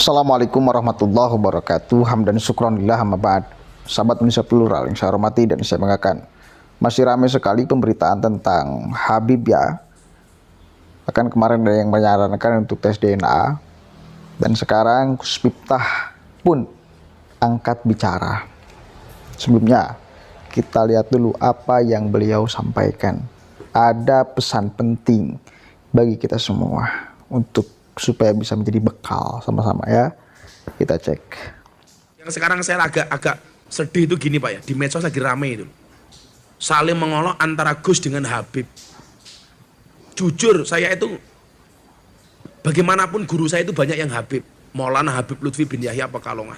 Assalamualaikum warahmatullahi wabarakatuh. Hamdan syukronillah amma ba'd. Sahabat Indonesia Plural yang saya hormati dan saya banggakan, masih ramai sekali pemberitaan tentang Habib ya. Bahkan kemarin ada yang menyarankan untuk tes DNA. Dan sekarang Gus Miftah pun angkat bicara. Sebelumnya kita lihat dulu apa yang beliau sampaikan. Ada pesan penting bagi kita semua untuk supaya bisa menjadi bekal sama-sama ya. Kita cek. Yang sekarang saya agak sedih itu gini Pak ya, di medsos lagi rame itu. Saling mengolok antara Gus dengan Habib. Jujur saya itu, bagaimanapun guru saya itu banyak yang Habib. Maulana Habib Lutfi bin Yahya Pekalongan.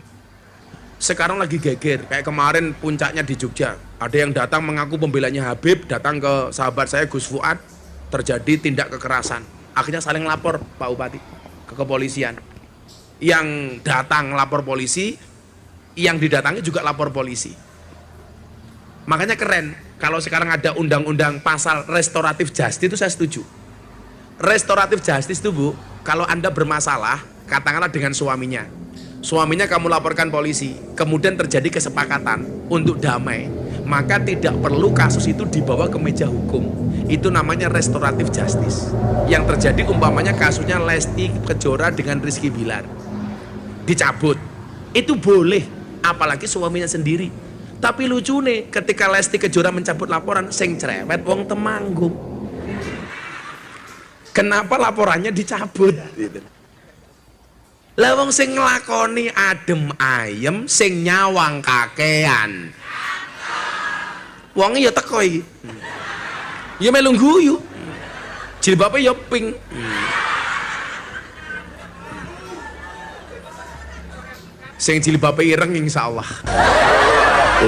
Sekarang lagi geger, kayak kemarin puncaknya di Jogja. Ada yang datang mengaku pembelanya Habib, datang ke sahabat saya Gus Fuad, terjadi tindak kekerasan. Akhirnya saling lapor Pak Bupati ke kepolisian. Yang datang lapor polisi, yang didatangi juga lapor polisi. Makanya keren kalau sekarang ada undang-undang pasal restoratif justice, itu saya setuju. Restoratif justice itu Bu, kalau Anda bermasalah, katakanlah dengan suaminya. Suaminya kamu laporkan polisi, kemudian terjadi kesepakatan untuk damai, maka tidak perlu kasus itu dibawa ke meja hukum. Itu namanya restoratif justice. Yang terjadi umpamanya kasusnya Lesti Kejora dengan Rizky Bilar, dicabut, itu boleh, apalagi suaminya sendiri. Tapi lucu nih, ketika Lesti Kejora mencabut laporan, sing cerewet wong Temanggung. Kenapa laporannya dicabut? Lah wong sing nglakoni adem ayem, sing nyawang kakean. Wong ya teko iki. Ya melu guyu. Jilbabe ya pink. Sing jilbabe ireng insyaallah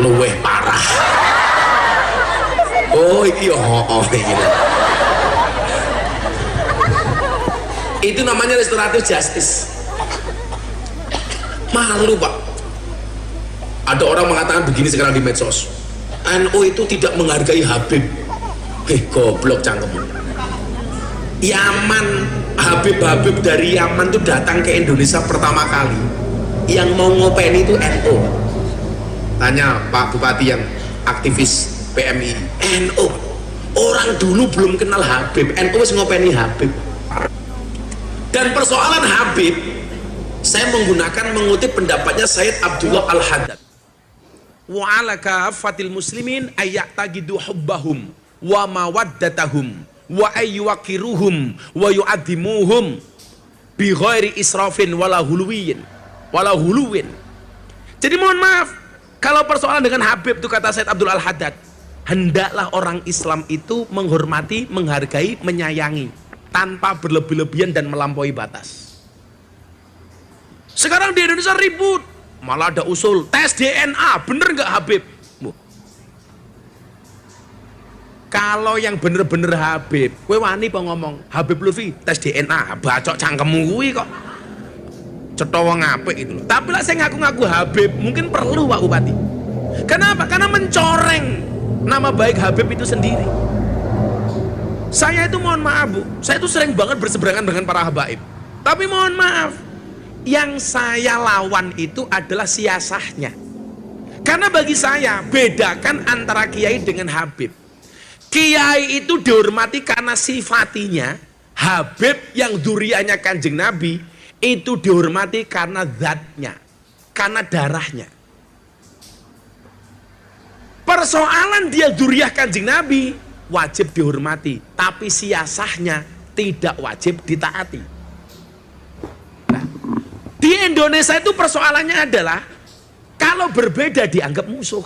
luweh parah. Oh iki iki. Itu namanya restoratif justice. Malu Pak. Ada orang mengatakan begini sekarang di medsos, NU itu tidak menghargai Habib. Goblok cangkemmu. Yaman, Habib dari Yaman itu datang ke Indonesia pertama kali. Yang mau ngopeni itu NU. Tanya Pak Bupati yang aktivis PMI, NU. Orang dulu belum kenal Habib, NU wis ngopeni Habib. Dan persoalan Habib, saya mengutip pendapatnya Sayyid Abdullah Al-Haddad. Wa ala kafatil muslimin ayyatagidu hubbahum wa mawaddatahum wa ayyuwakiruhum wa yu'addimuhum bi ghairi israfin wala huluwin. Jadi mohon maaf, kalau persoalan dengan Habib itu kata Sayyid Abdullah Al-Haddad, hendaklah orang Islam itu menghormati, menghargai, menyayangi tanpa berlebih-lebihan dan melampaui batas. Sekarang di Indonesia ribut, malah ada usul tes DNA, bener nggak Habib? Kalau yang bener-bener Habib, kowe wani apa ngomong Habib Lutfi tes DNA, bacok cangkemmu kuwi kok cetha wong apik itu loh. Tapi lah saya ngaku-ngaku Habib, mungkin perlu Pak Bupati. Kenapa? Karena mencoreng nama baik Habib itu sendiri. Saya itu mohon maaf Bu, saya itu sering banget berseberangan dengan para habaib. Tapi mohon maaf, yang saya lawan itu adalah siasahnya. Karena bagi saya, bedakan antara kiai dengan Habib. Kiai itu dihormati karena sifatinya. Habib yang duriannya Kanjeng Nabi itu dihormati karena zatnya, karena darahnya. Persoalan dia duriah Kanjeng Nabi wajib dihormati, tapi siasahnya tidak wajib ditaati. Di Indonesia itu persoalannya adalah kalau berbeda dianggap musuh.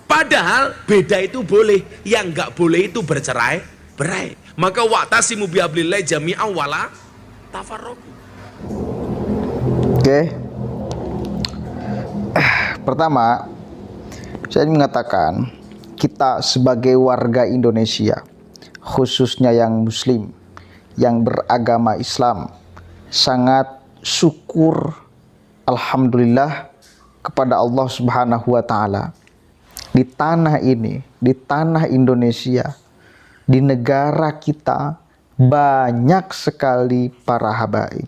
Padahal beda itu boleh, yang nggak boleh itu bercerai-berai. Maka wa'tasimu bihablillah jami'an wala tafarraqu. Oke. Pertama, saya ingin mengatakan kita sebagai warga Indonesia, khususnya yang muslim, yang beragama Islam, sangat syukur alhamdulillah kepada Allah Subhanahu wa taala. Di tanah ini, di tanah Indonesia, di negara kita banyak sekali para habaib.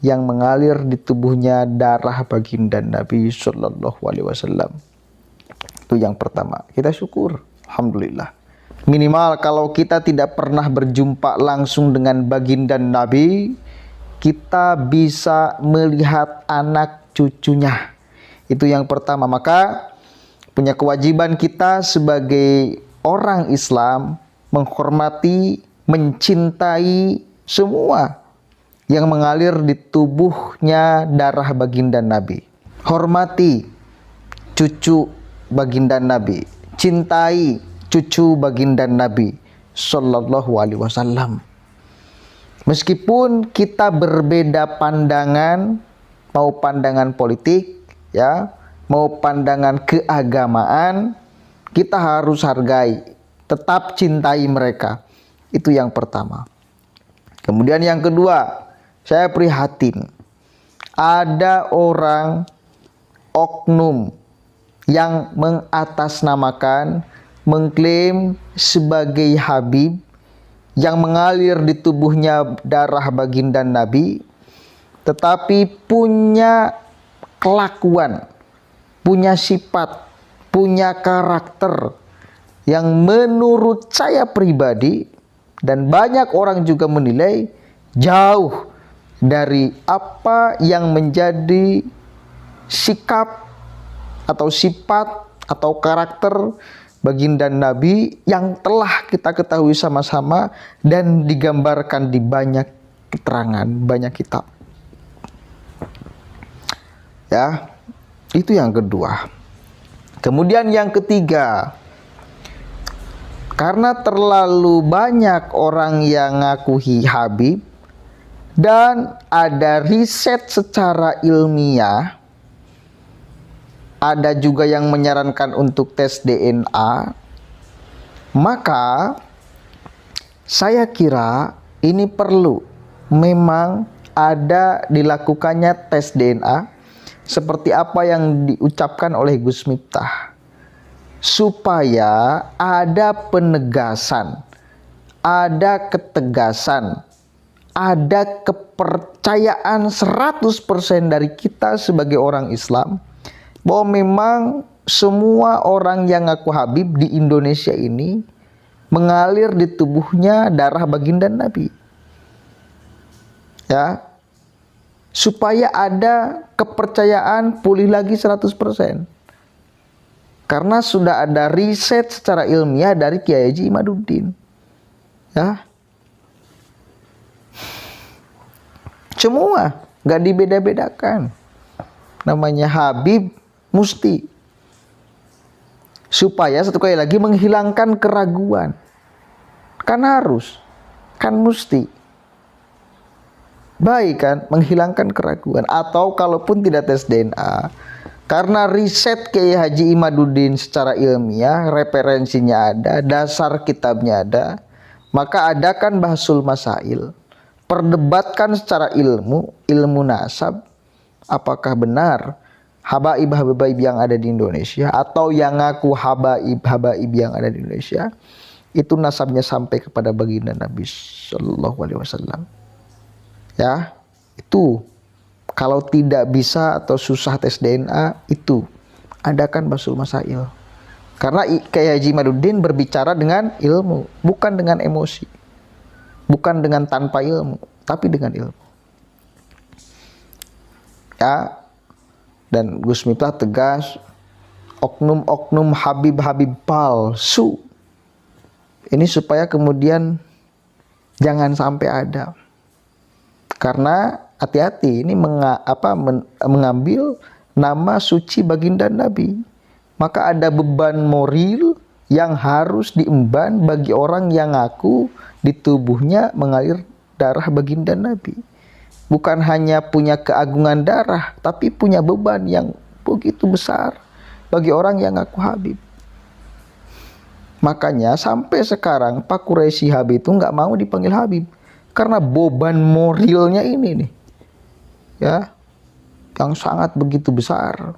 yang mengalir di tubuhnya darah baginda Nabi Shallallahu Alaihi Wasallam. Itu yang pertama. Kita syukur, alhamdulillah. Minimal kalau kita tidak pernah berjumpa langsung dengan baginda Nabi, kita bisa melihat anak cucunya. Itu yang pertama. Maka punya kewajiban kita sebagai orang Islam menghormati, mencintai semua yang mengalir di tubuhnya darah baginda Nabi. Hormati cucu baginda Nabi, cintai cucu baginda Nabi Sallallahu Alaihi Wasallam. Meskipun kita berbeda pandangan, mau pandangan politik, ya, mau pandangan keagamaan, kita harus hargai, tetap cintai mereka. Itu yang pertama. Kemudian yang kedua, saya prihatin. Ada orang oknum yang mengatasnamakan, mengklaim sebagai Habib, yang mengalir di tubuhnya darah baginda Nabi, tetapi punya kelakuan, punya sifat, punya karakter yang menurut saya pribadi dan banyak orang juga menilai jauh dari apa yang menjadi sikap atau sifat atau karakter baginda Nabi yang telah kita ketahui sama-sama dan digambarkan di banyak keterangan, banyak kitab. Ya, itu yang kedua. Kemudian yang ketiga, karena terlalu banyak orang yang ngakui Habib dan ada riset secara ilmiah, ada juga yang menyarankan untuk tes DNA, maka saya kira ini perlu memang ada dilakukannya tes DNA seperti apa yang diucapkan oleh Gus Miftah, supaya ada penegasan, ada ketegasan, ada kepercayaan 100% dari kita sebagai orang Islam bahwa memang semua orang yang ngaku Habib di Indonesia ini mengalir di tubuhnya darah baginda Nabi. Ya, supaya ada kepercayaan pulih lagi 100%. Karena sudah ada riset secara ilmiah dari Kiai Haji Imaduddin. Ya. Semua, gak dibeda-bedakan. Namanya Habib Musti. Supaya satu kali lagi menghilangkan keraguan. Kan harus, kan musti. Baik kan, menghilangkan keraguan. Atau kalaupun tidak tes DNA, karena riset Kiai Haji Imaduddin secara ilmiah, referensinya ada, dasar kitabnya ada, maka adakan bahasul masail. Perdebatkan secara ilmu nasab, apakah benar habaib-habaib yang ada di Indonesia atau yang ngaku habaib-habaib yang ada di Indonesia itu nasabnya sampai kepada baginda Nabi Sallallahu Alaihi Wasallam. Ya, itu kalau tidak bisa atau susah tes DNA, itu adakan bahasul masail. Karena Kiai Haji Imaduddin berbicara dengan ilmu, bukan dengan emosi, bukan dengan tanpa ilmu, tapi dengan ilmu. Ya. Dan Gus Miftah tegas, oknum-oknum Habib-Habib palsu ini supaya kemudian jangan sampai ada. Karena hati-hati, ini mengambil nama suci baginda Nabi. Maka ada beban moral yang harus diemban bagi orang yang ngaku di tubuhnya mengalir darah baginda Nabi. Bukan hanya punya keagungan darah, tapi punya beban yang begitu besar bagi orang yang ngaku Habib. Makanya sampai sekarang Pak Quraisy Habib itu nggak mau dipanggil Habib. Karena beban moralnya ini nih. Ya, yang sangat begitu besar.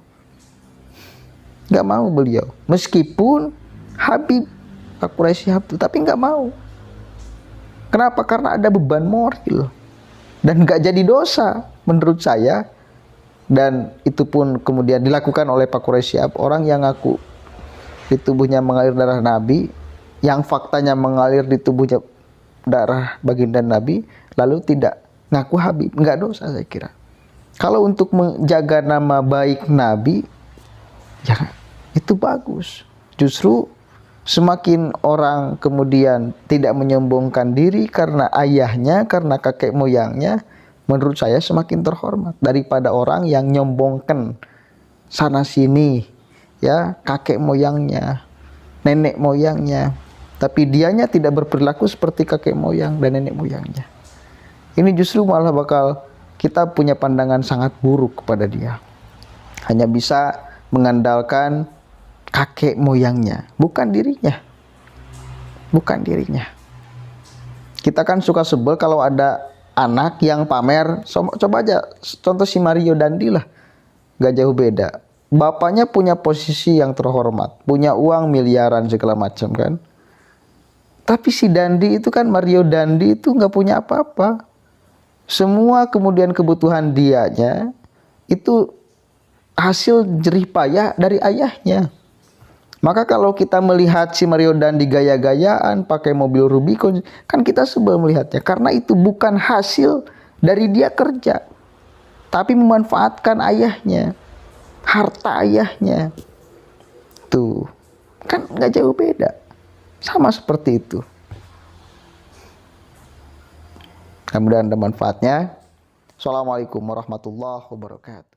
Nggak mau beliau. Meskipun Habib, Pak Quraisy Habib, tapi nggak mau. Kenapa? Karena ada beban moral. Dan gak jadi dosa. menurut saya, dan itu pun kemudian dilakukan oleh Pak Quraisy Shihab, orang yang ngaku di tubuhnya mengalir darah Nabi, yang faktanya mengalir di tubuhnya darah baginda Nabi, lalu tidak ngaku Habib, nggak dosa saya kira. Kalau untuk menjaga nama baik Nabi, ya itu bagus. Justru semakin orang kemudian tidak menyombongkan diri karena ayahnya, karena kakek moyangnya, menurut saya semakin terhormat daripada orang yang nyombongkan sana sini, ya, kakek moyangnya, nenek moyangnya, tapi dianya tidak berperilaku seperti kakek moyang dan nenek moyangnya. Ini justru malah bakal kita punya pandangan sangat buruk kepada dia. Hanya bisa mengandalkan kakek moyangnya, bukan dirinya. Bukan dirinya. Kita kan suka sebel kalau ada anak yang pamer. Coba aja contoh si Mario Dandi lah, gak jauh beda. Bapaknya punya posisi yang terhormat, punya uang miliaran segala macam kan. Tapi si Dandi itu kan, Mario Dandi itu gak punya apa-apa. Semua kemudian kebutuhan dianya itu hasil jerih payah dari ayahnya. Maka kalau kita melihat si Mario Dandi gaya-gayaan pakai mobil Rubicon, kan kita sebel melihatnya, karena itu bukan hasil dari dia kerja, tapi memanfaatkan ayahnya, harta ayahnya. Tuh, kan nggak jauh beda, sama seperti itu. Mudah-mudahan ada manfaatnya. Assalamualaikum warahmatullahi wabarakatuh.